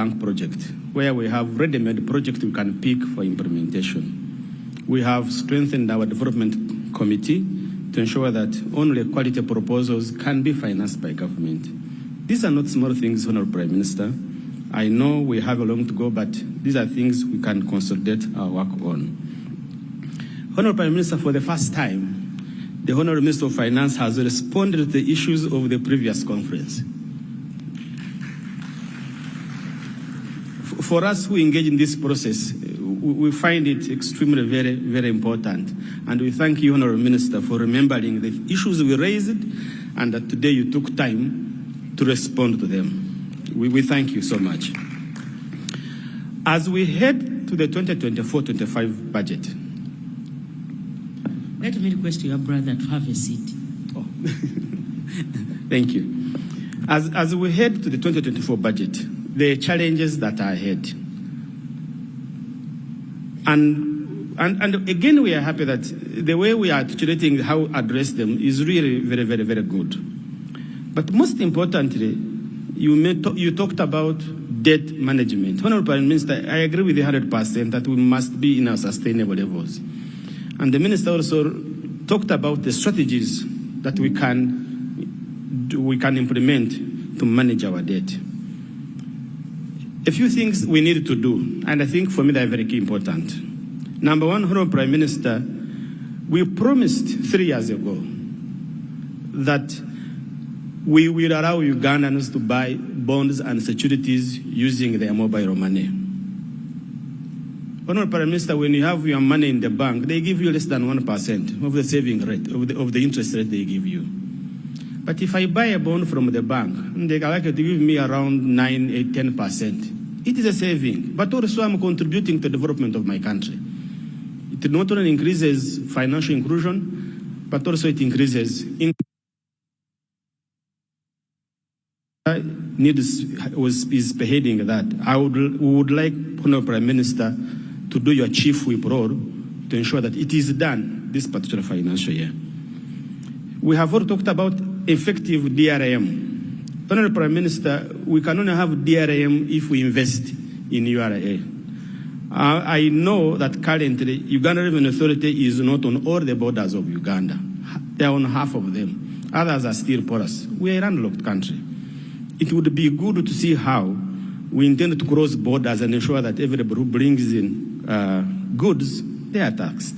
bank project, where we have ready-made project we can pick for implementation. We have strengthened our development committee to ensure that only quality proposals can be financed by government. These are not small things, Honorable Prime Minister. I know we have a long to go, but these are things we can consolidate our work on. Honorable Prime Minister, for the first time, the Honorable Minister of Finance has responded to the issues of the previous conference. For us who engage in this process, we find it extremely very, very important. And we thank you, Honorable Minister, for remembering the issues we raised and that today you took time to respond to them. We thank you so much. As we head to the 2024-25 budget. Let me request your brother to have a seat. Oh. Thank you. As we head to the 2024 budget, the challenges that are ahead. And again, we are happy that the way we are articulating how to address them is really very, very, very good. But most importantly, you talked about debt management. Honorable Prime Minister, I agree with you 100% that we must be in our sustainable levels. And the Minister also talked about the strategies that we can implement to manage our debt. A few things we need to do, and I think for me they are very key important. Number one, Honorable Prime Minister, we promised 3 years ago that we will allow Ugandans to buy bonds and securities using their mobile money. Honorable Prime Minister, when you have your money in the bank, they give you less than 1% of the saving rate, of the interest rate they give you. But if I buy a bond from the bank, they are likely to give me around 9, 8, 10%. It is a saving, but also I'm contributing to the development of my country. It not only increases financial inclusion, but also it increases income. Is beheading that. Would like, Honorable Prime Minister, to do your chief whip role to ensure that it is done this particular financial year. We have already talked about effective DRM. Honorable Prime Minister, we can only have DRM if we invest in URA. I know that currently Uganda Revenue Authority is not on all the borders of Uganda. They are on half of them. Others are still porous. We are a landlocked country. It would be good to see how we intend to cross borders and ensure that everybody who brings in goods, they are taxed.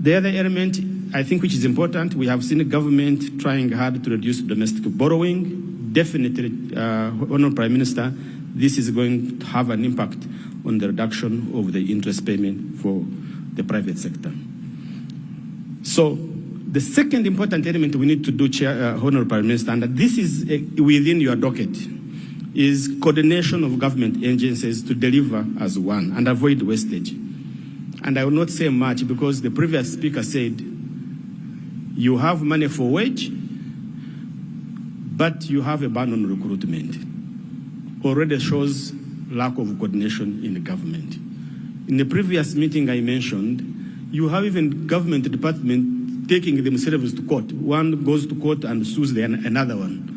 The other element, I think, which is important, we have seen the government trying hard to reduce domestic borrowing. Definitely, Honorable Prime Minister, this is going to have an impact on the reduction of the interest payment for the private sector. So, the second important element we need to do, Honorable Prime Minister, and this is within your docket, is coordination of government agencies to deliver as one and avoid wastage. And I will not say much because the previous speaker said, you have money for wage, but you have a ban on recruitment. Already shows lack of coordination in the government. In the previous meeting I mentioned, you have even government department taking themselves to court. One goes to court and sues another one.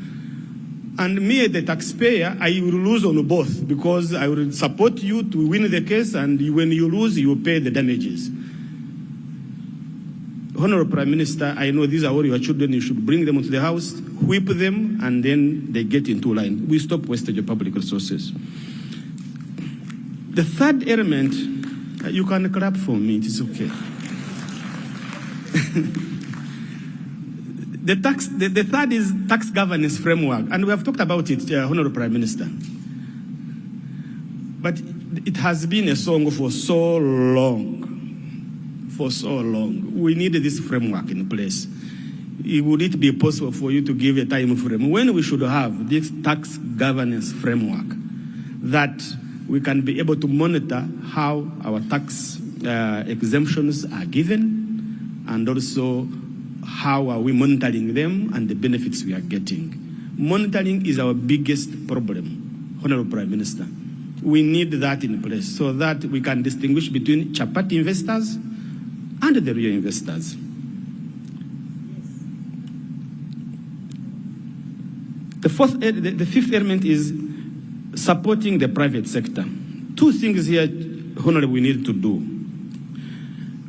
And me, the taxpayer, I will lose on both because I will support you to win the case, and when you lose, you pay the damages. Honorable Prime Minister, I know these are all your children. You should bring them to the house, whip them, and then they get into line. We stop wastage of public resources. The third element, you can clap for me, it is okay. The third is tax governance framework, and we have talked about it, Honorable Prime Minister. But it has been a song for so long. We need this framework in place. Would it be possible for you to give a time frame when we should have this tax governance framework that we can be able to monitor how our tax exemptions are given, and also how are we monitoring them and the benefits we are getting. Monitoring is our biggest problem, Honorable Prime Minister. We need that in place so that we can distinguish between chapati investors and the real investors. The fifth element is supporting the private sector. Two things here, Honorable, we need to do.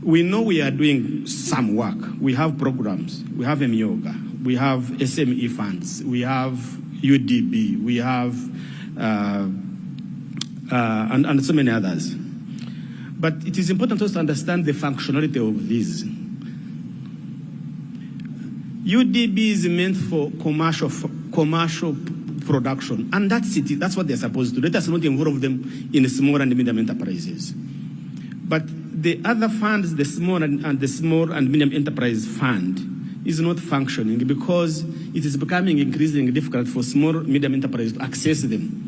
We know we are doing some work. We have programs. We have MYOGA. We have SME funds. We have UDB. We have and so many others. But it is important also to understand the functionality of these. UDB is meant for commercial production, and that's it. That's what they're supposed to do. Let us not involve them in small and medium enterprises. But the other funds, the small and medium enterprise fund, is not functioning because it is becoming increasingly difficult for small medium enterprises to access them.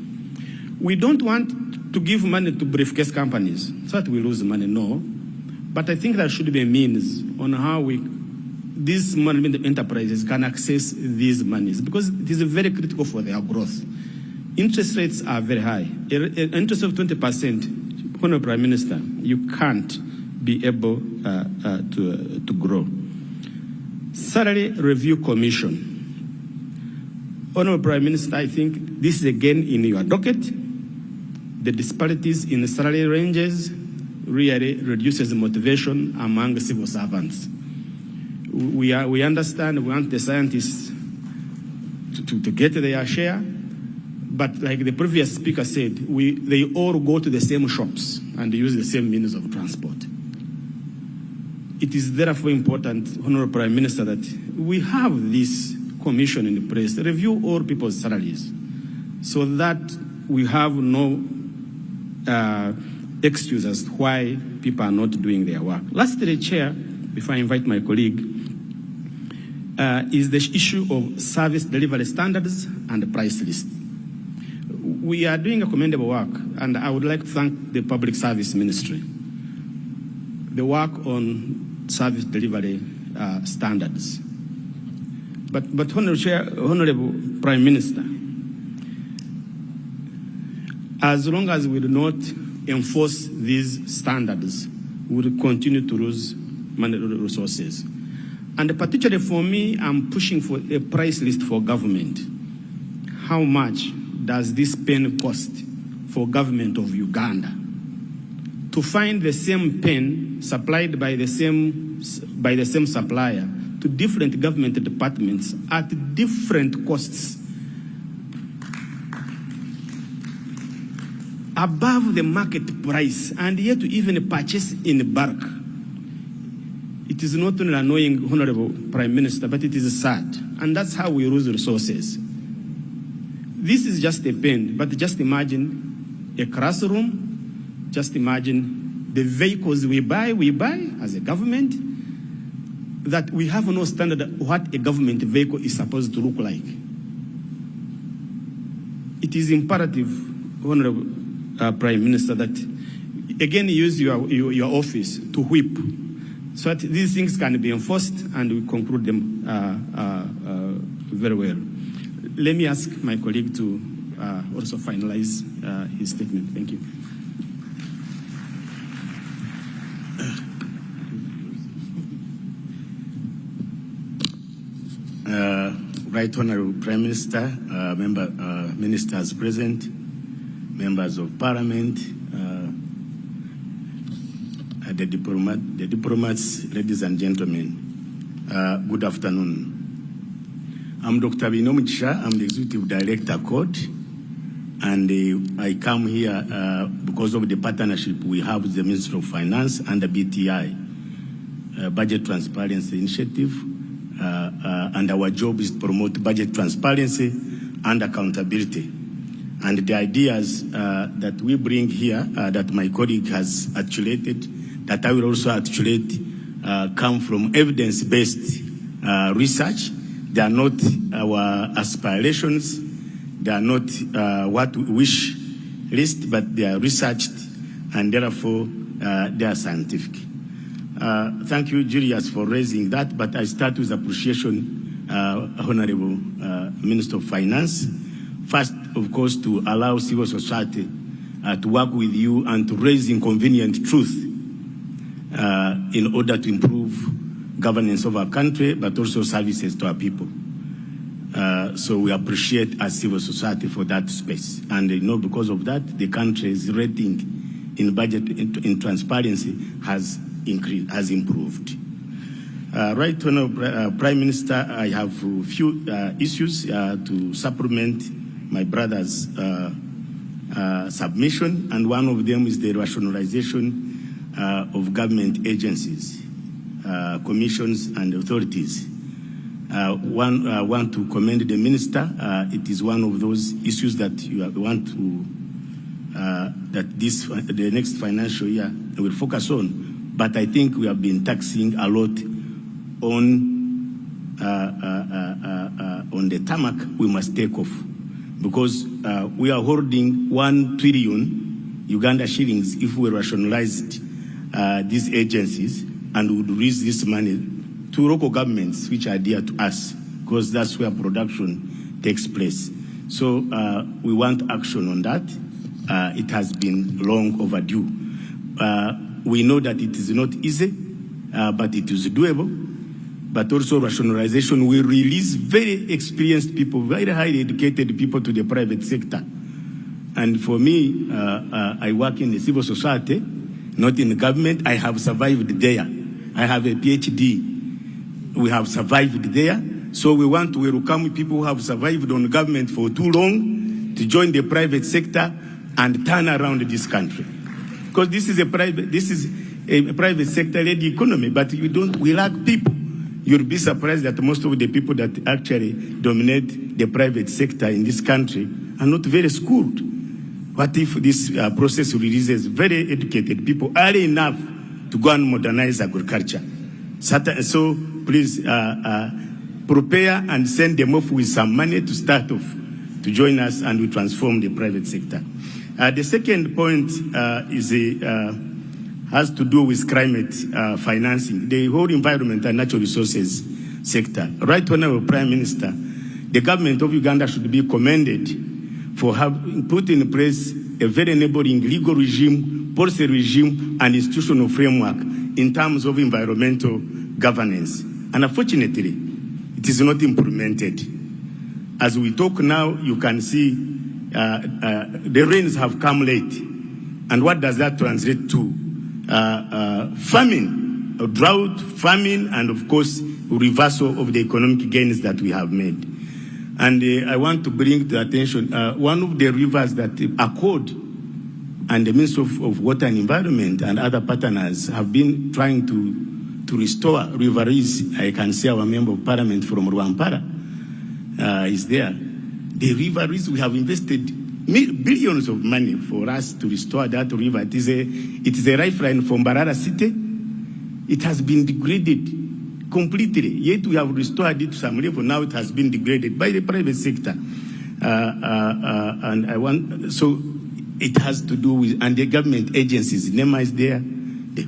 We don't want to give money to briefcase companies so that we lose money, no. But I think there should be a means on how these small and medium enterprises can access these monies because it is very critical for their growth. Interest rates are very high. An interest of 20%, Honorable Prime Minister, you can't be able to grow. Salary Review Commission. Honorable Prime Minister, I think this is again in your docket. The disparities in the salary ranges really reduces the motivation among civil servants. We understand, we want the scientists to get their share, but like the previous speaker said, they all go to the same shops and use the same means of transport. It is therefore important, Honorable Prime Minister, that we have this commission in place to review all people's salaries so that we have no excuse as to why people are not doing their work. Lastly, Chair, before I invite my colleague, is the issue of service delivery standards and price list. We are doing a commendable work, and I would like to thank the Public Service Ministry. The work on service delivery standards. But Honorable Prime Minister, as long as we do not enforce these standards, we will continue to lose money resources. And particularly for me, I'm pushing for a price list for government. How much does this pen cost for government of Uganda? To find the same pen supplied by the same supplier to different government departments at different costs, above the market price, and yet to even purchase in bulk. It is not only annoying, Honorable Prime Minister, but it is sad. And that's how we lose resources. This is just a pen, but just imagine a classroom, just imagine the vehicles we buy as a government, that we have no standard of what a government vehicle is supposed to look like. It is imperative, Honorable Prime Minister, that again use your office to whip so that these things can be enforced and we conclude them very well. Let me ask my colleague to also finalize his statement. Thank you. Right Honorable Prime Minister, ministers present, members of Parliament, the diplomats, ladies and gentlemen, good afternoon. I'm Dr. Binomichisha, I'm the Executive Director, CORD, and I come here because of the partnership we have with the Ministry of Finance and the BTI, Budget Transparency Initiative, and our job is to promote budget transparency and accountability. And the ideas that we bring here, that my colleague has articulated, that I will also articulate, come from evidence-based research. They are not our aspirations. They are not what we wish list, but they are researched, and therefore they are scientific. Thank you, Julius, for raising that, but I start with appreciation, Honorable Minister of Finance. First, of course, to allow civil society to work with you and to raise inconvenient truth in order to improve governance of our country, but also services to our people. So we appreciate as civil society for that space. And because of that, the country's rating in budget in transparency has increased, has improved. Right, Honorable Prime Minister, I have a few issues to supplement my brother's submission, and one of them is the rationalization of government agencies, commissions, and authorities. I want to commend the minister. It is one of those issues that you want to that the next financial year will focus on. But I think we have been taxing a lot on the tarmac. We must take off, because we are holding 1 trillion Uganda shillings if we rationalized these agencies and would release this money to local governments which are dear to us, because that's where production takes place. So we want action on that. It has been long overdue. We know that it is not easy, but it is doable. But also rationalization will release very experienced people, very highly educated people to the private sector. And for me, I work in the civil society, not in the government. I have survived there. I have a PhD. We have survived there. So we want to welcome people who have survived on government for too long to join the private sector and turn around this country. Because this is a private sector-led economy, but we lack people. You'll be surprised that most of the people that actually dominate the private sector in this country are not very schooled. What if this process releases very educated people early enough to go and modernize agriculture? So please prepare and send them off with some money to start off, to join us, and we transform the private sector. The second point has to do with climate financing, the whole environment and natural resources sector. Right, Honorable Prime Minister, the government of Uganda should be commended for having put in place a very enabling legal regime, policy regime, and institutional framework in terms of environmental governance. And unfortunately, it is not implemented. As we talk now, you can see the rains have come late. And what does that translate to? Famine, drought, famine, and of course, reversal of the economic gains that we have made. And I want to bring to attention one of the rivers that ACORD and the Ministry of Water and Environment and other partners have been trying to restore. River is, I can see our Member of Parliament from Rwampara is there. The river is, we have invested billions of money for us to restore that river. It is a lifeline from Mbarara City. It has been degraded completely, yet we have restored it to some level. Now it has been degraded by the private sector. And so it has to do with, and the government agencies, NEMA is there, the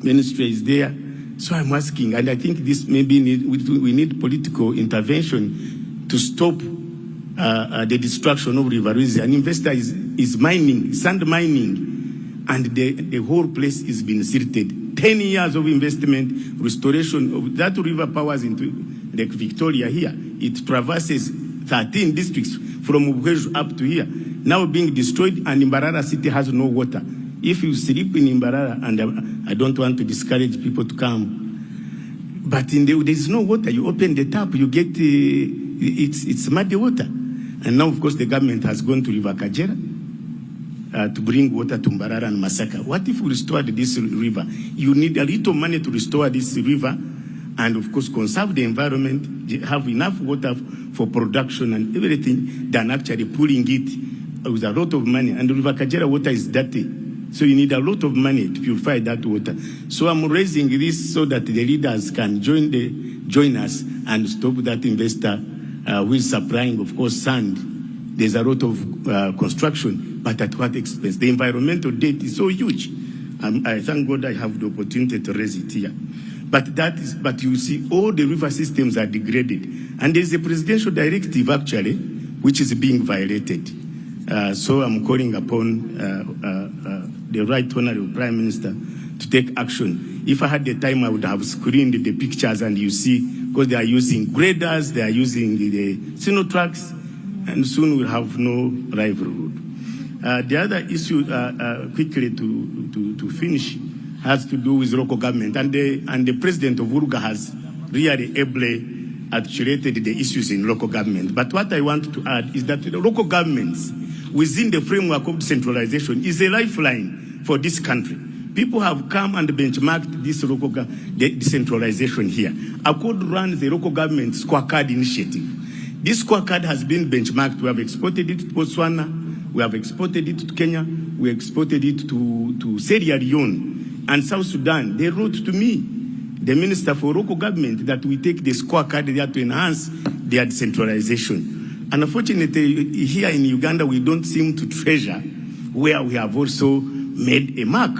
ministry is there. So I'm asking, and I think this maybe we need political intervention to stop the destruction of River Ruizi. An investor is mining, sand mining, and the whole place is being silted. 10 years of investment, restoration of that river powers into Lake Victoria here. It traverses 13 districts from Ubweju up to here, now being destroyed, and Mbarara City has no water. If you sleep in Mbarara, and I don't want to discourage people to come, but there is no water. You open the tap, you get it's muddy water. And now, of course, the government has gone to River Kajera to bring water to Mbarara and Masaka. What if we restored this river? You need a little money to restore this river and, of course, conserve the environment, have enough water for production and everything, than actually pulling it with a lot of money. And the River Kajera water is dirty. So you need a lot of money to purify that water. So I'm raising this so that the leaders can join us and stop that investor who is supplying, of course, sand. There's a lot of construction, but at what expense? The environmental debt is so huge. I thank God I have the opportunity to raise it here. But you see, all the river systems are degraded. And there's a presidential directive, actually, which is being violated. So I'm calling upon the Right Honorable Prime Minister to take action. If I had the time, I would have screened the pictures, and you see because they are using graders, they are using the Sinotrax, and soon we'll have no livelihood. The other issue, quickly to finish, has to do with local government, and the president of Uruga has really ably articulated the issues in local government. But what I want to add is that the local governments, within the framework of decentralization, is a lifeline for this country. People have come and benchmarked this local decentralization here. ACORD runs the local government scorecard initiative. This scorecard has been benchmarked. We have exported it to Botswana, we have exported it to Kenya, we exported it to Sierra Leone and South Sudan. They wrote to me, the Minister for Local Government, that we take the scorecard there to enhance their decentralization. And unfortunately, here in Uganda, we don't seem to treasure where we have also made a mark.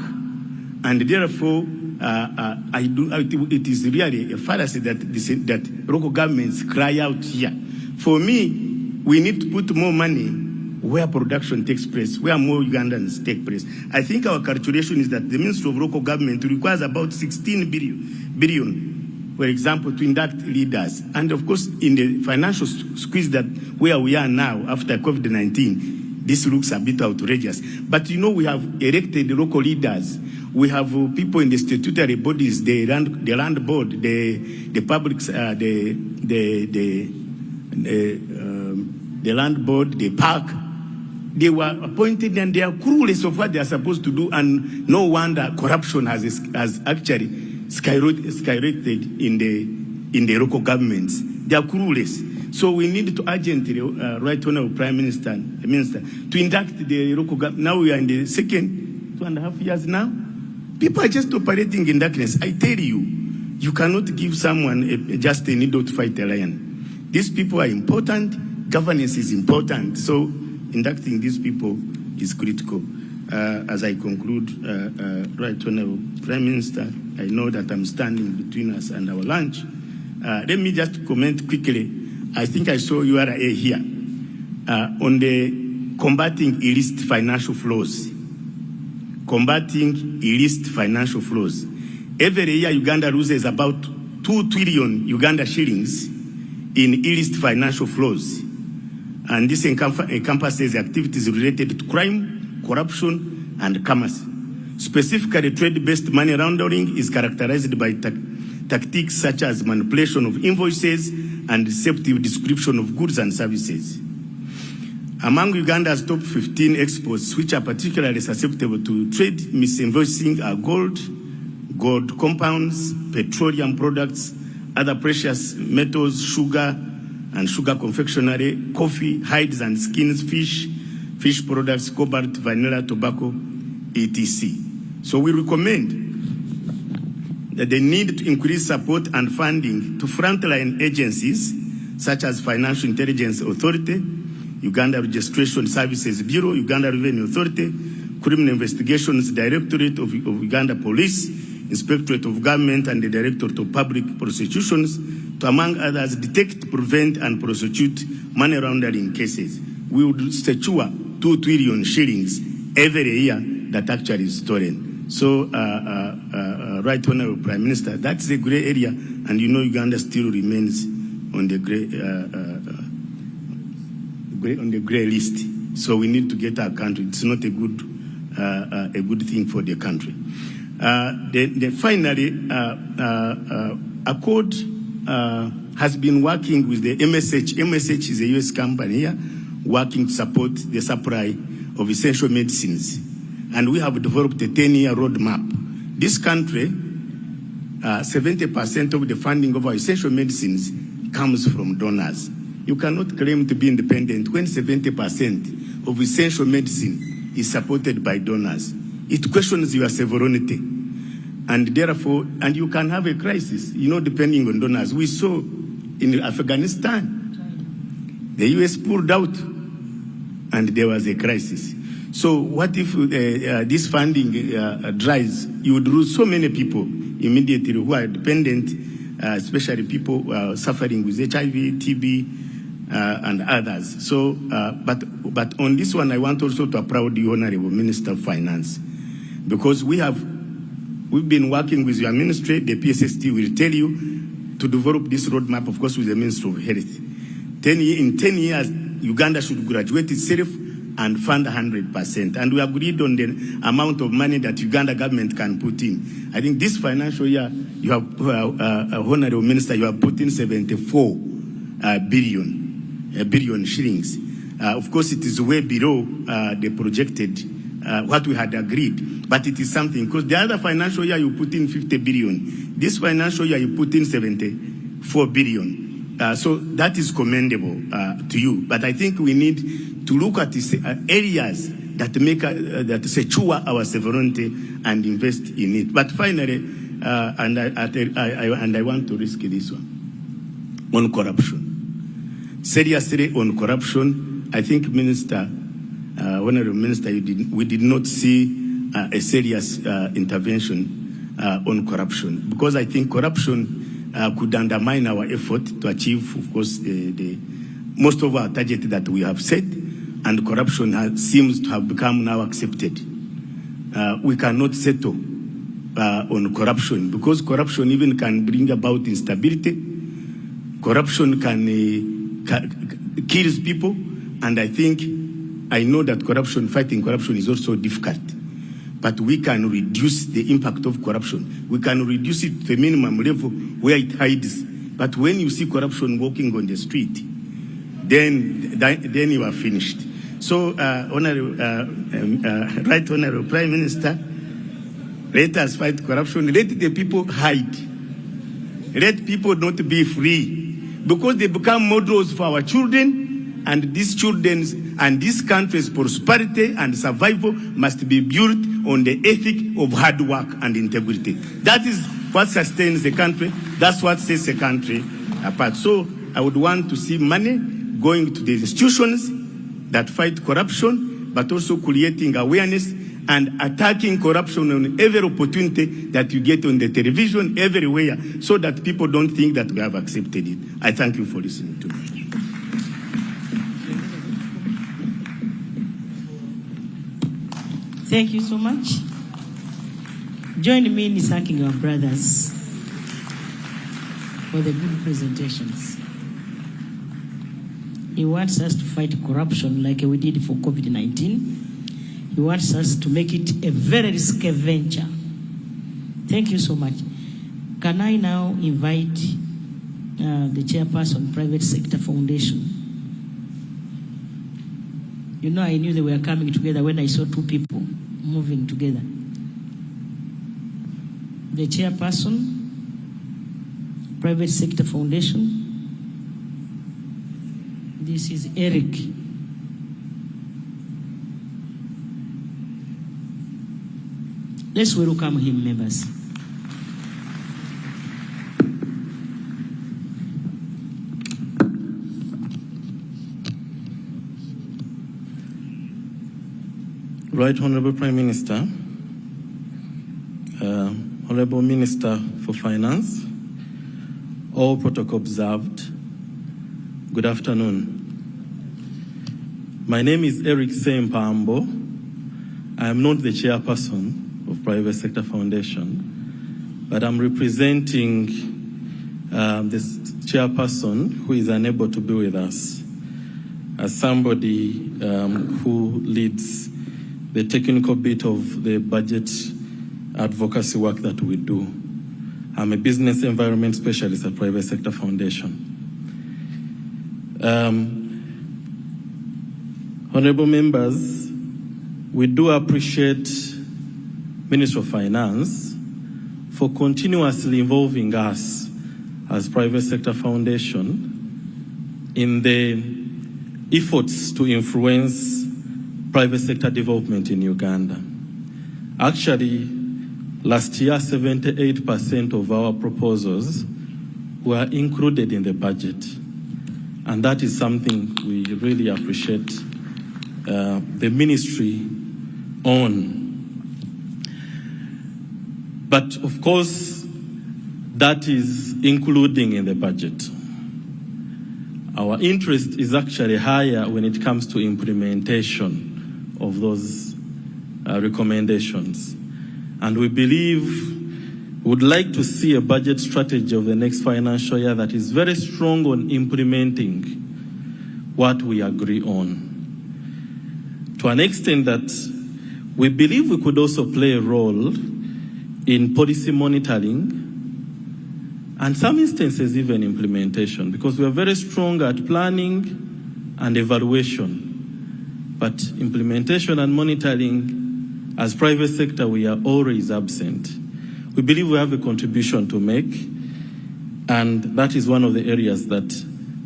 And therefore, it is really a fallacy that local governments cry out here. For me, we need to put more money where production takes place, where more Ugandans take place. I think our calculation is that the Ministry of Local Government requires about 16 billion, for example, to induct leaders. And of course, in the financial squeeze that where we are now after COVID-19, this looks a bit outrageous. But you know, we have elected local leaders. We have people in the statutory bodies, the land board, the public, the land board, the park. They were appointed and they are clueless of what they are supposed to do, and no wonder corruption has actually skyrocketed in the local governments. They are clueless. So we need to urgently, Right Honourable Prime Minister, to induct the local government. Now we are in the second 2.5 years now. People are just operating in darkness. I tell you, you cannot give someone just a needle to fight a lion. These people are important. Governance is important. So inducting these people is critical. As I conclude, Right Honourable Prime Minister, I know that I'm standing between us and our lunch. Let me just comment quickly. I think I saw URA here on the combating illicit financial flows. Combating illicit financial flows. Every year, Uganda loses about 2 trillion Uganda shillings in illicit financial flows. And this encompasses activities related to crime, corruption, and commerce. Specifically, trade-based money laundering is characterized by tactics such as manipulation of invoices and deceptive description of goods and services. Among Uganda's top 15 exports, which are particularly susceptible to trade misinvoicing, are gold compounds, petroleum products, other precious metals, sugar and sugar confectionery, coffee, hides and skins, fish products, cobalt, vanilla, tobacco, etc. So we recommend that they need to increase support and funding to frontline agencies such as Financial Intelligence Authority, Uganda Registration Services Bureau, Uganda Revenue Authority, Criminal Investigations Directorate of Uganda Police, Inspectorate of Government, and the Directorate of Public Prosecutions to, among others, detect, prevent, and prosecute money laundering cases. We would secure 2 trillion shillings every year that actually is stolen. So, Right Honourable Prime Minister, that's a grey area, and you know Uganda still remains on the grey list. So we need to get our country. It's not a good thing for the country. Finally, ACORD has been working with the MSH. MSH is a US company here, working to support the supply of essential medicines. And we have developed a 10-year roadmap. This country, 70% of the funding of our essential medicines comes from donors. You cannot claim to be independent when 70% of essential medicine is supported by donors. It questions your sovereignty. And therefore, and you can have a crisis, you know, depending on donors. We saw in Afghanistan, the US pulled out and there was a crisis. So what if this funding dries? You would lose so many people immediately who are dependent, especially people suffering with HIV, TB, and others. So, but on this one, I want also to applaud the Honourable Minister of Finance, because we've been working with your ministry. The PSST will tell you to develop this roadmap, of course, with the Ministry of Health. In 10 years, Uganda should graduate itself and fund 100%. And we agreed on the amount of money that Uganda government can put in. I think this financial year, you have, Honorable Minister, you have put in 74 billion shillings. Of course, it is way below the projected, what we had agreed. But it is something, because the other financial year you put in 50 billion. This financial year you put in 74 billion. So that is commendable to you. But I think we need to look at these areas that make that secure our sovereignty and invest in it. But finally, and I want to risk this one on corruption. Seriously, on corruption, I think, Minister, Honorable Minister, we did not see a serious intervention on corruption, because I think corruption could undermine our effort to achieve, of course, the most of our target that we have set, and corruption seems to have become now accepted. We cannot settle on corruption, because corruption even can bring about instability. Corruption can kills people, and I know that fighting corruption is also difficult. But we can reduce the impact of corruption. We can reduce it to the minimum level where it hides. But when you see corruption walking on the street, then you are finished. So, Right Honorable Prime Minister, let us fight corruption. Let the people hide. Let people not be free, because they become models for our children. And these children's and this country's prosperity and survival must be built on the ethic of hard work and integrity. That is what sustains the country. That's what sets the country apart. So I would want to see money going to the institutions that fight corruption, but also creating awareness and attacking corruption on every opportunity that you get on the television, everywhere, so that people don't think that we have accepted it. I thank you for listening to me. Thank you so much. Join me in thanking our brothers for the good presentations. He wants us to fight corruption like we did for COVID-19. He wants us to make it a very risky venture. Thank you so much. Can I now invite the chairperson, Private Sector Foundation? You know, I knew they were coming together when I saw two people moving together. The chairperson, Private Sector Foundation. This is Eric. Let's welcome him, members. Right Honorable Prime Minister, Honorable Minister for Finance, all protocol observed, good afternoon. My name is Eric Sempambo. I am not the chairperson of Private Sector Foundation, but I'm representing this chairperson who is unable to be with us as somebody who leads the technical bit of the budget advocacy work that we do. I'm a business environment specialist at Private Sector Foundation. Honorable members, we do appreciate Minister of Finance for continuously involving us as Private Sector Foundation in the efforts to influence private sector development in Uganda. Actually, last year, 78% of our proposals were included in the budget. And that is something we really appreciate the ministry on. But of course, that is including in the budget. Our interest is actually higher when it comes to implementation of those recommendations. And we believe would like to see a budget strategy of the next financial year that is very strong on implementing what we agree on. To an extent that we believe we could also play a role in policy monitoring and some instances even implementation, because we are very strong at planning and evaluation. But implementation and monitoring, as private sector, we are always absent. We believe we have a contribution to make, and that is one of the areas that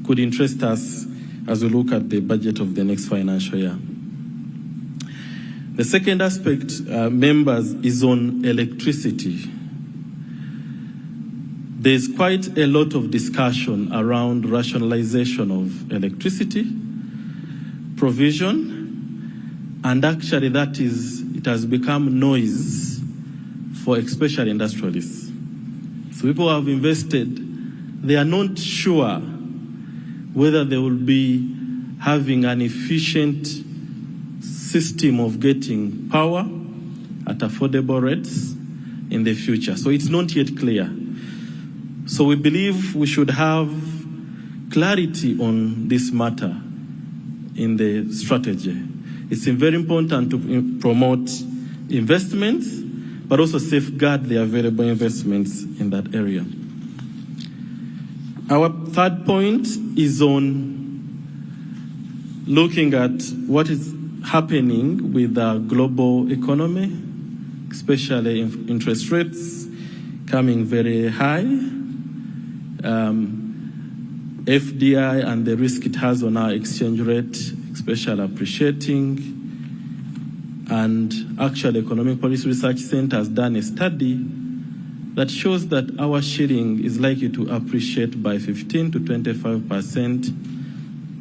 could interest us as we look at the budget of the next financial year. The second aspect, members, is on electricity. There's quite a lot of discussion around rationalization of electricity provision, and actually it has become noise for especially industrialists. So people who have invested, they are not sure whether they will be having an efficient system of getting power at affordable rates in the future. So it's not yet clear. So we believe we should have clarity on this matter in the strategy. It's very important to promote investments, but also safeguard the available investments in that area. Our third point is on looking at what is happening with the global economy, especially interest rates coming very high, FDI and the risk it has on our exchange rate, especially appreciating. And actually, Economic Policy Research Center has done a study that shows that our shilling is likely to appreciate by 15 to 25%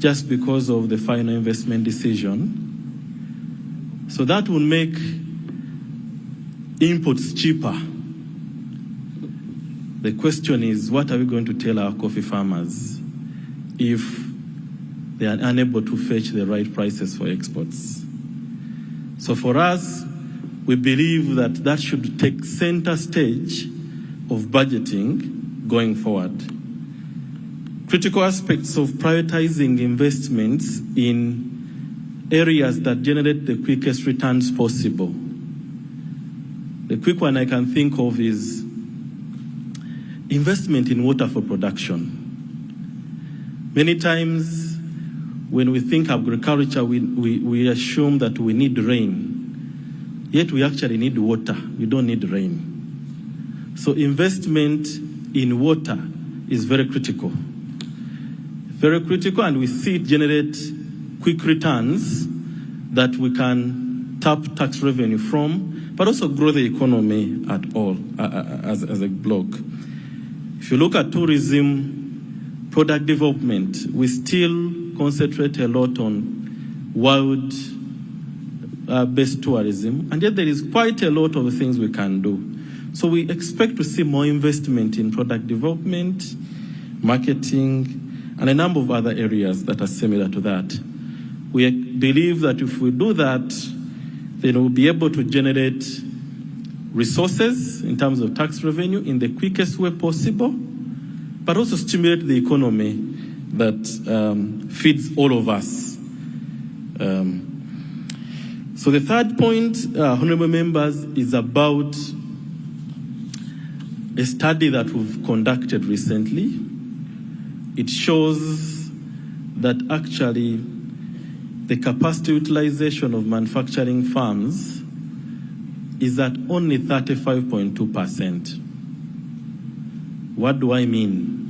just because of the final investment decision. So that will make inputs cheaper. The question is, what are we going to tell our coffee farmers if they are unable to fetch the right prices for exports? So for us, we believe that should take center stage of budgeting going forward. Critical aspects of prioritizing investments in areas that generate the quickest returns possible. The quick one I can think of is investment in water for production. Many times when we think agriculture, we assume that we need rain. Yet we actually need water. We don't need rain. So investment in water is very critical. Very critical, and we see it generate quick returns that we can tap tax revenue from, but also grow the economy at all as a block. If you look at tourism, product development, we still concentrate a lot on world-based tourism, and yet there is quite a lot of things we can do. So we expect to see more investment in product development, marketing, and a number of other areas that are similar to that. We believe that if we do that, then we'll be able to generate resources in terms of tax revenue in the quickest way possible, but also stimulate the economy that feeds all of us. So the third point, honorable members, is about a study that we've conducted recently. It shows that actually the capacity utilization of manufacturing farms is at only 35.2%. What do I mean?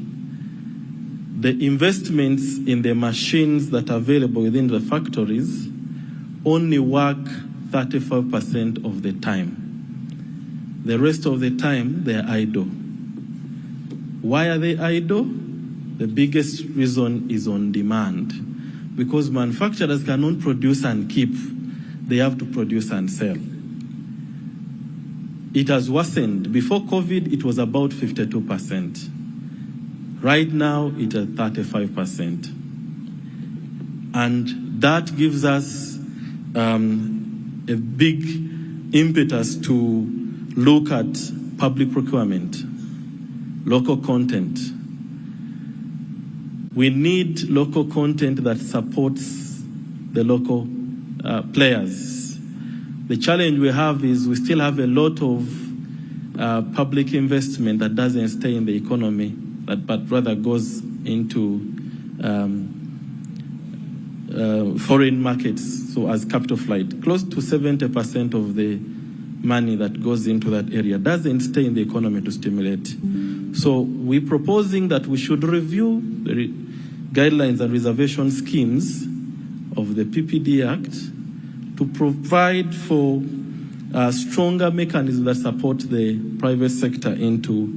The investments in the machines that are available within the factories only work 35% of the time. The rest of the time, they are idle. Why are they idle? The biggest reason is on demand. Because manufacturers cannot produce and keep, they have to produce and sell. It has worsened. Before COVID, it was about 52%. Right now, it's at 35%. And that gives us a big impetus to look at public procurement, local content. We need local content that supports the local players. The challenge we have is we still have a lot of public investment that doesn't stay in the economy, but rather goes into foreign markets, so as capital flight. Close to 70% of the money that goes into that area doesn't stay in the economy to stimulate. So we're proposing that we should review the guidelines and reservation schemes of the PPD Act to provide for stronger mechanisms that support the private sector into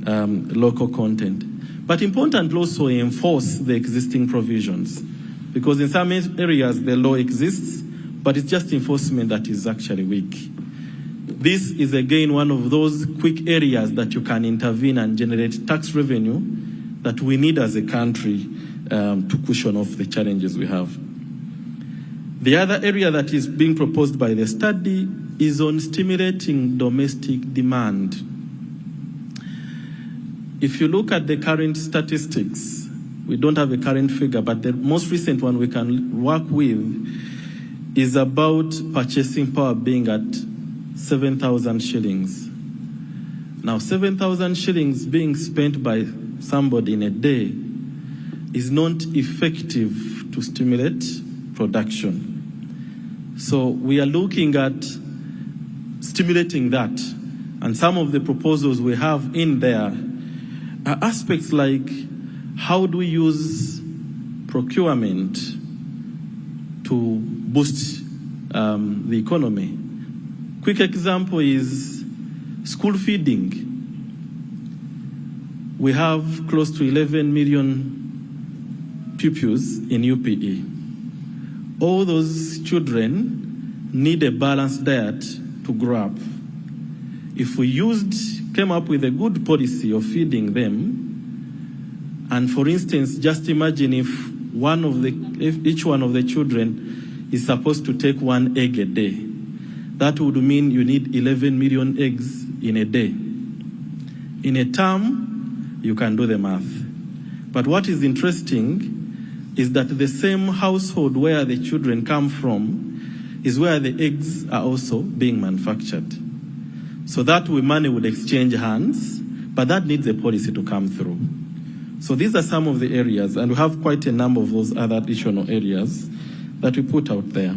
local content. But important also enforce the existing provisions, because in some areas the law exists, but it's just enforcement that is actually weak. This is again one of those quick areas that you can intervene and generate tax revenue that we need as a country to cushion off the challenges we have. The other area that is being proposed by the study is on stimulating domestic demand. If you look at the current statistics, we don't have a current figure, but the most recent one we can work with is about purchasing power being at 7,000 shillings. Now, 7,000 shillings being spent by somebody in a day is not effective to stimulate production. So we are looking at stimulating that. And some of the proposals we have in there are aspects like, how do we use procurement to boost the economy? Quick example is school feeding. We have close to 11 million pupils in UPE. All those children need a balanced diet to grow up. If we came up with a good policy of feeding them, and for instance, just imagine if each one of the children is supposed to take 1 egg a day, that would mean you need 11 million eggs in a day. In a term, you can do the math. But what is interesting is that the same household where the children come from is where the eggs are also being manufactured. So that money would exchange hands, but that needs a policy to come through. So these are some of the areas, and we have quite a number of those other additional areas that we put out there.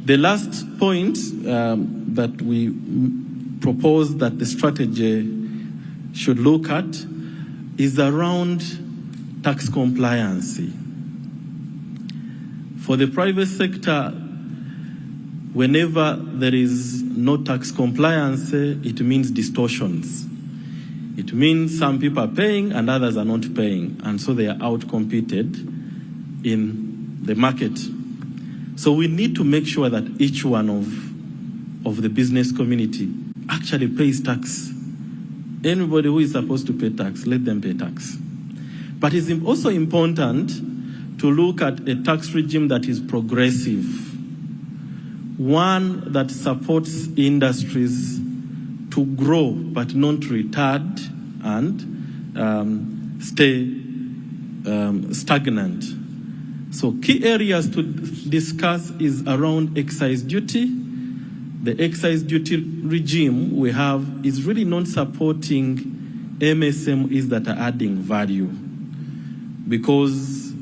The last point that we propose that the strategy should look at is around tax compliancy. For the private sector, whenever there is no tax compliance, it means distortions. It means some people are paying and others are not paying, and so they are outcompeted in the market. So we need to make sure that each one of the business community actually pays tax. Anybody who is supposed to pay tax, let them pay tax. But it's also important to look at a tax regime that is progressive, one that supports industries to grow but not retard and stay stagnant. So key areas to discuss is around excise duty. The excise duty regime we have is really not supporting MSMEs that are adding value, because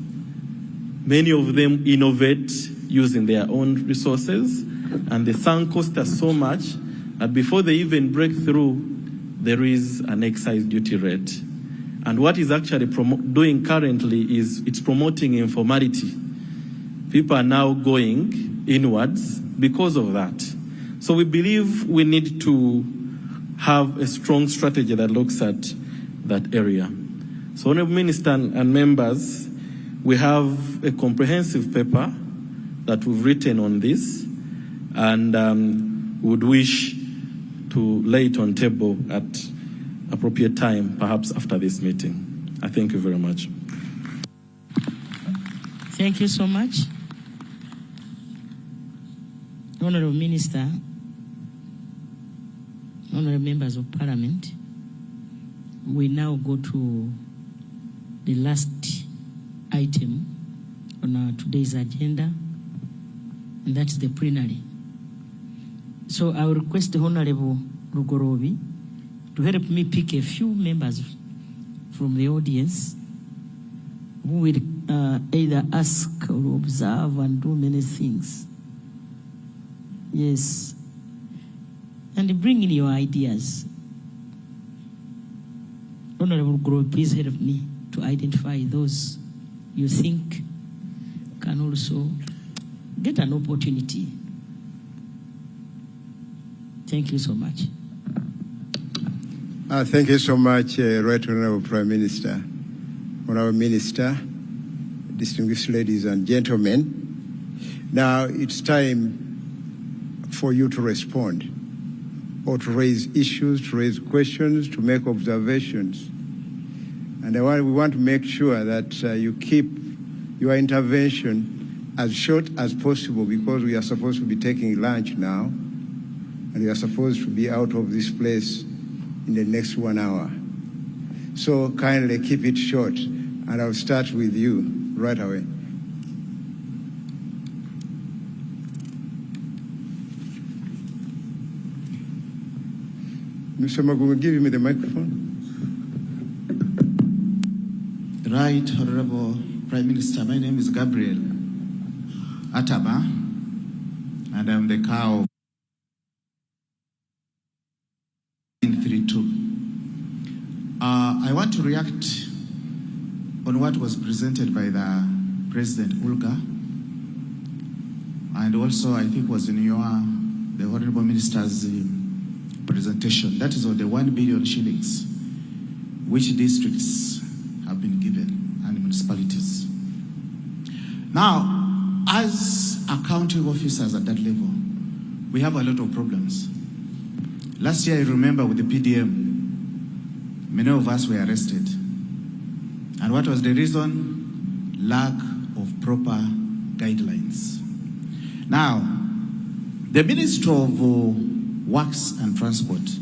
many of them innovate using their own resources, and the sunk cost us so much that before they even break through, there is an excise duty rate. And what is actually doing currently is it's promoting informality. People are now going inwards because of that. So we believe we need to have a strong strategy that looks at that area. So, Honourable Minister and members, we have a comprehensive paper that we've written on this, and would wish to lay it on table at appropriate time, perhaps after this meeting. I thank you very much. Thank you so much. Honourable Minister, Honorable members of Parliament, we now go to the last item on today's agenda, and that's the plenary. So I will request the Honorable Rugorobi to help me pick a few members from the audience who will either ask or observe and do many things. Yes. And bring in your ideas. Honorable Rugorobi, please help me to identify those you think can also get an opportunity. Thank you so much. Thank you so much, Right Honorable Prime Minister, Honorable Minister, distinguished ladies and gentlemen. Now it's time for you to respond or to raise issues, to raise questions, to make observations. And we want to make sure that you keep your intervention as short as possible, because we are supposed to be taking lunch now, and we are supposed to be out of this place in the next 1 hour. So kindly keep it short, and I'll start with you right away. Mr. Magungu, give me the microphone. Right, Honorable Prime Minister, my name is Gabriel Ataba, and I'm the cow. 32. I want to react on what was presented by the President Ulga, and also I think was in the Honorable Minister's presentation. That is on the 1 billion shillings, which districts have been given and municipalities. Now, as accounting officers at that level, we have a lot of problems. Last year, I remember with the PDM, many of us were arrested. And what was the reason? Lack of proper guidelines. Now, the Ministry of Works and Transport,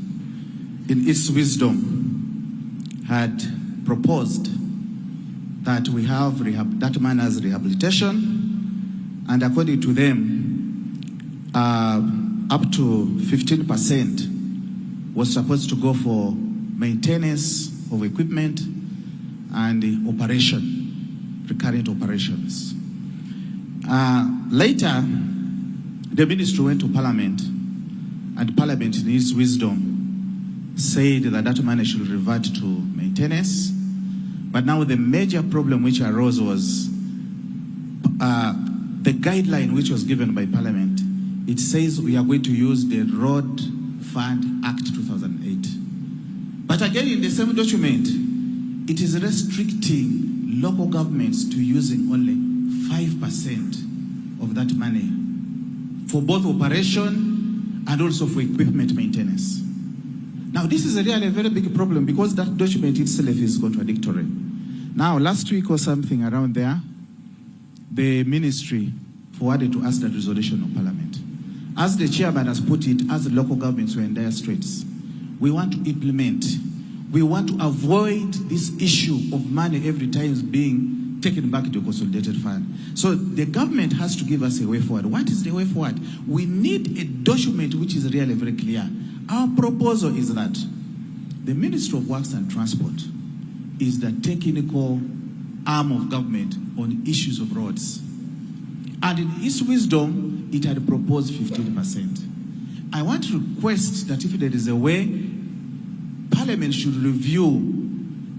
in its wisdom, had proposed that we have that man as rehabilitation, and according to them, up to 15% was supposed to go for maintenance of equipment and operation, recurrent operations. Later, the ministry went to Parliament, and Parliament, in its wisdom, said that that money should revert to maintenance. But now the major problem which arose was the guideline which was given by Parliament. It says we are going to use the Road Fund Act 2008. But again, in the same document, it is restricting local governments to using only 5% of that money for both operation and also for equipment maintenance. Now, this is really a very big problem because that document itself is contradictory. Now, last week or something around there, the ministry forwarded to us the resolution of Parliament. As the chairman has put it, as the local governments were in dire straits, we want to implement. We want to avoid this issue of money every time is being taken back to the consolidated fund. So the government has to give us a way forward. What is the way forward? We need a document which is really very clear. Our proposal is that the Ministry of Works and Transport is the technical arm of government on issues of roads. And in its wisdom, it had proposed 15%. I want to request that if there is a way, Parliament should review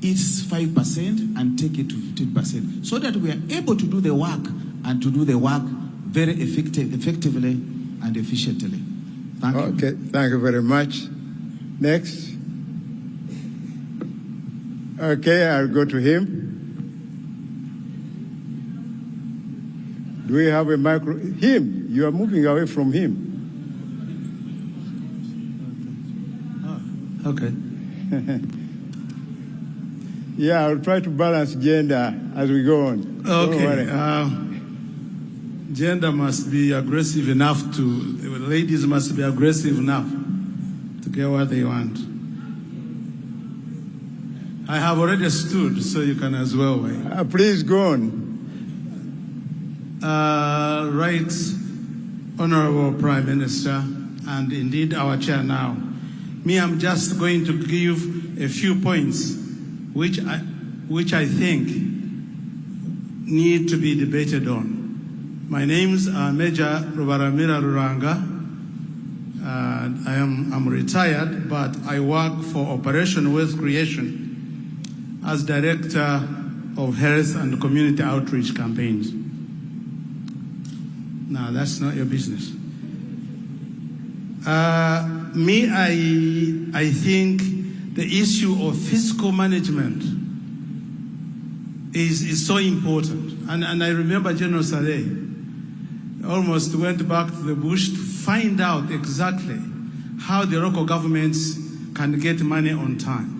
its 5% and take it to 15%, so that we are able to do the work and to do the work very effectively and efficiently. Thank you. Okay, thank you very much. Next. Okay, I'll go to him. Do we have a micro? Him, you are moving away from him. Okay. Yeah, I'll try to balance gender as we go on. Okay. Gender must be aggressive enough ladies must be aggressive enough to get what they want. I have already stood, so you can as well wait. Please go on. Right, Honorable Prime Minister, and indeed our chair now. Me, I'm just going to give a few points which I think need to be debated on. My name's Major Rubaramira Ruranga. I'm retired, but I work for Operation Wealth Creation as Director of Health and Community Outreach Campaigns. No, that's not your business. I think the issue of fiscal management is so important. And I remember General Saleh almost went back to the bush to find out exactly how the local governments can get money on time.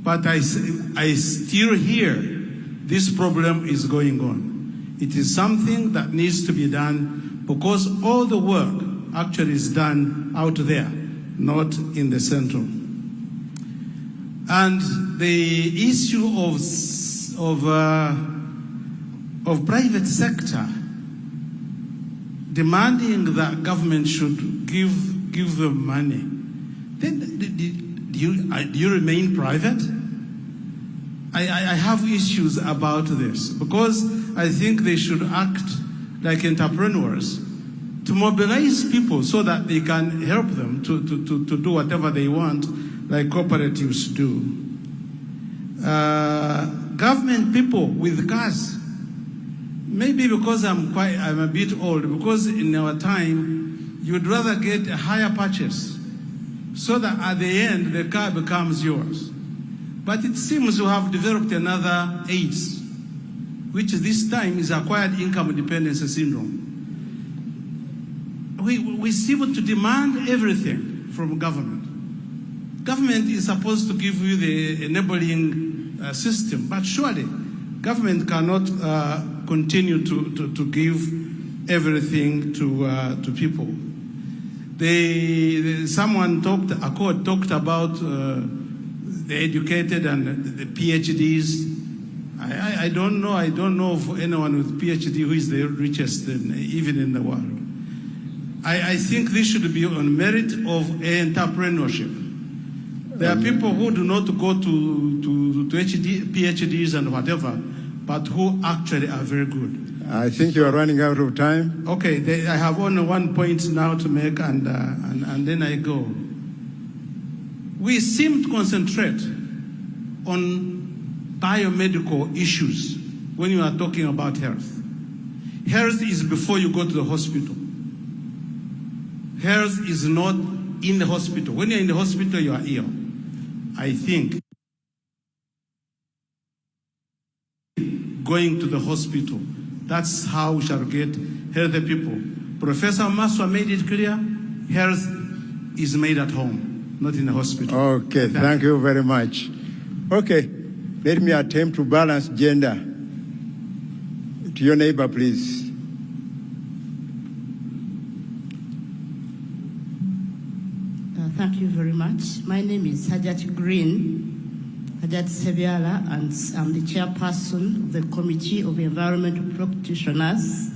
But I still hear this problem is going on. It is something that needs to be done because all the work actually is done out there, not in the central. And the issue of private sector demanding that government should give them money, then do you remain private? I have issues about this because I think they should act like entrepreneurs to mobilize people so that they can help them to do whatever they want, like cooperatives do. Government people with cars, maybe because I'm a bit old, because in our time, you would rather get a higher purchase so that at the end, the car becomes yours. But it seems to have developed another AIDS, which this time is acquired income dependency syndrome. We seem to demand everything from government. Government is supposed to give you the enabling system, but surely government cannot continue to give everything to people. Someone talked about the educated and the PhDs. I don't know of anyone with PhD who is the richest even in the world. I think this should be on merit of entrepreneurship. There are people who do not go to PhDs and whatever, but who actually are very good. I think you are running out of time. Okay, I have only one point now to make, and then I go. We seem to concentrate on biomedical issues when you are talking about health. Health is before you go to the hospital. Health is not in the hospital. When you're in the hospital, you are ill. I think going to the hospital, that's how we shall get healthy people. Professor Maswa made it clear, health is made at home, not in the hospital. Okay, thank you very much. Okay, let me attempt to balance gender. To your neighbor, please. Thank you very much. My name is Hajat Green, Hajat Sebiala, and I'm the chairperson of the Committee of Environmental Practitioners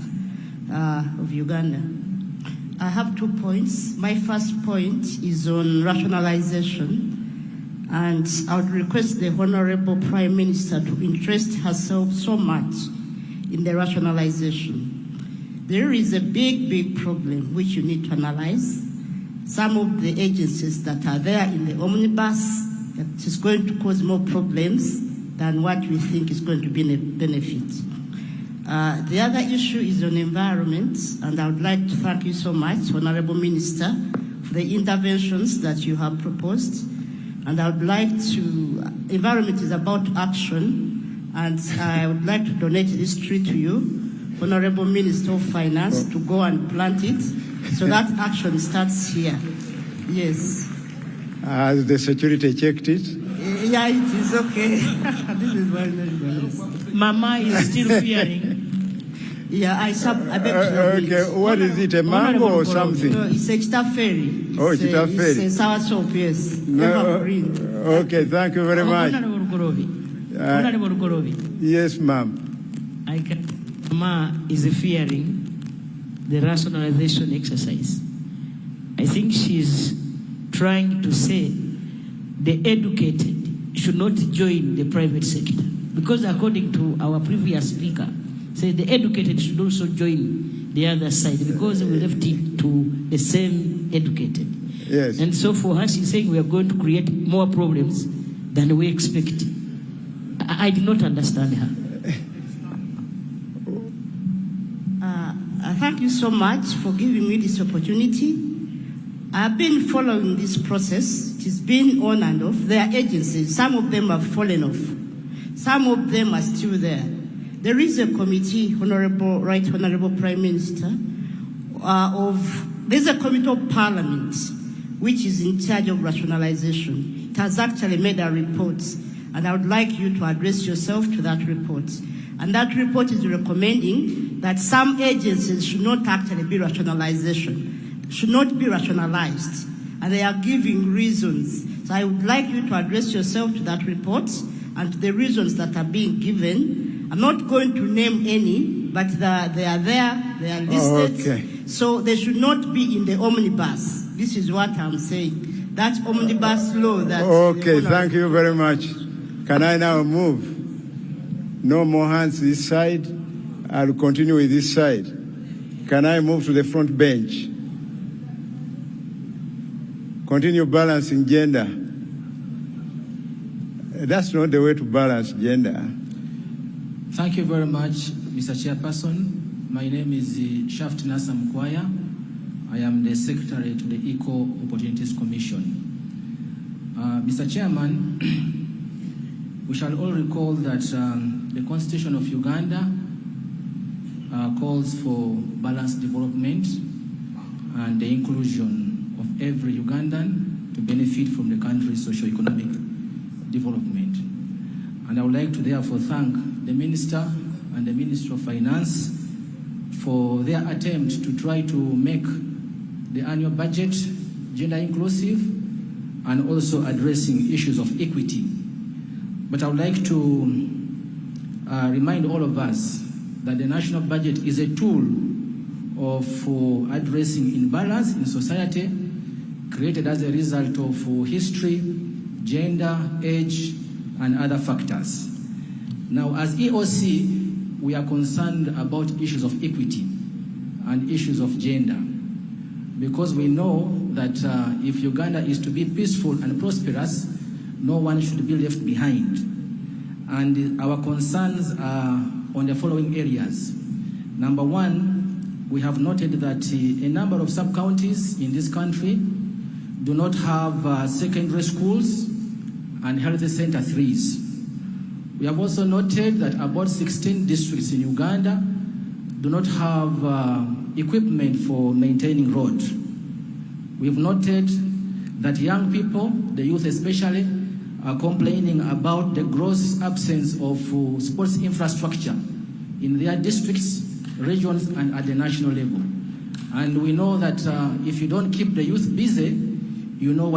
of Uganda. I have 2 points. My first point is on rationalization, and I would request the Honorable Prime Minister to interest herself so much in the rationalization. There is a big problem which you need to analyze. Some of the agencies that are there in the omnibus, that is going to cause more problems than what we think is going to be a benefit. The other issue is on environment, and I would like to thank you so much, Honorable Minister, for the interventions that you have proposed. And I would like to, environment is about action, and I would like to donate this tree to you, Honorable Minister of Finance, to go and plant it, so that action starts here. Yes. Has the security checked it? Yeah, it is okay. This is very, very nice. Mama is still fearing. Yeah, I beg to Okay, admit. what is it, a mango or something? No, it's a Chitaferi. Oh, Chitaferi. It's a sour soup, yes. No, Evergreen. okay, thank you very much. Honorable Gorobi. Yes, ma'am. Ma is fearing the rationalization exercise. I think she's trying to say the educated should not join the private sector, because according to our previous speaker, say the educated should also join the other side, because we left it to the same educated. Yes. And so for her, she's saying we are going to create more problems than we expect. I did not understand her. Thank you so much for giving me this opportunity. I've been following this process. It has been on and off. There are agencies. Some of them have fallen off. Some of them are still there. There is a committee, Honorable Prime Minister, there's a committee of Parliament which is in charge of rationalization. It has actually made a report, and I would like you to address yourself to that report. And that report is recommending that some agencies should not actually be should not be rationalized. And they are giving reasons. So I would like you to address yourself to that report and to the reasons that are being given. I'm not going to name any, but they are there, they are listed. Okay. So they should not be in the omnibus. This is what I'm saying. That omnibus law that... Okay, thank you very much. Can I now move? No more hands this side. I'll continue with this side. Can I move to the front bench? Continue balancing gender. That's not the way to balance gender. Thank you very much, Mr. Chairperson. My name is Shaft Nasa Mkwaya. I am the Secretary to the Equal Opportunities Commission. Mr. Chairman, we shall all recall that the Constitution of Uganda calls for balanced development and the inclusion of every Ugandan to benefit from the country's socio-economic development. And I would like to therefore thank the Minister and the Minister of Finance for their attempt to try to make the annual budget gender inclusive and also addressing issues of equity. But I would like to remind all of us that the national budget is a tool for addressing imbalance in society created as a result of history, gender, age, and other factors. Now, as EOC, we are concerned about issues of equity and issues of gender, because we know that if Uganda is to be peaceful and prosperous, no one should be left behind. And our concerns are on the following areas. Number one, we have noted that a number of sub-counties in this country do not have secondary schools and health center 3s. We have also noted that about 16 districts in Uganda do not have equipment for maintaining roads. We have noted that young people, the youth especially, are complaining about the gross absence of sports infrastructure in their districts, regions, and at the national level. And we know that if you don't keep the youth busy, you know what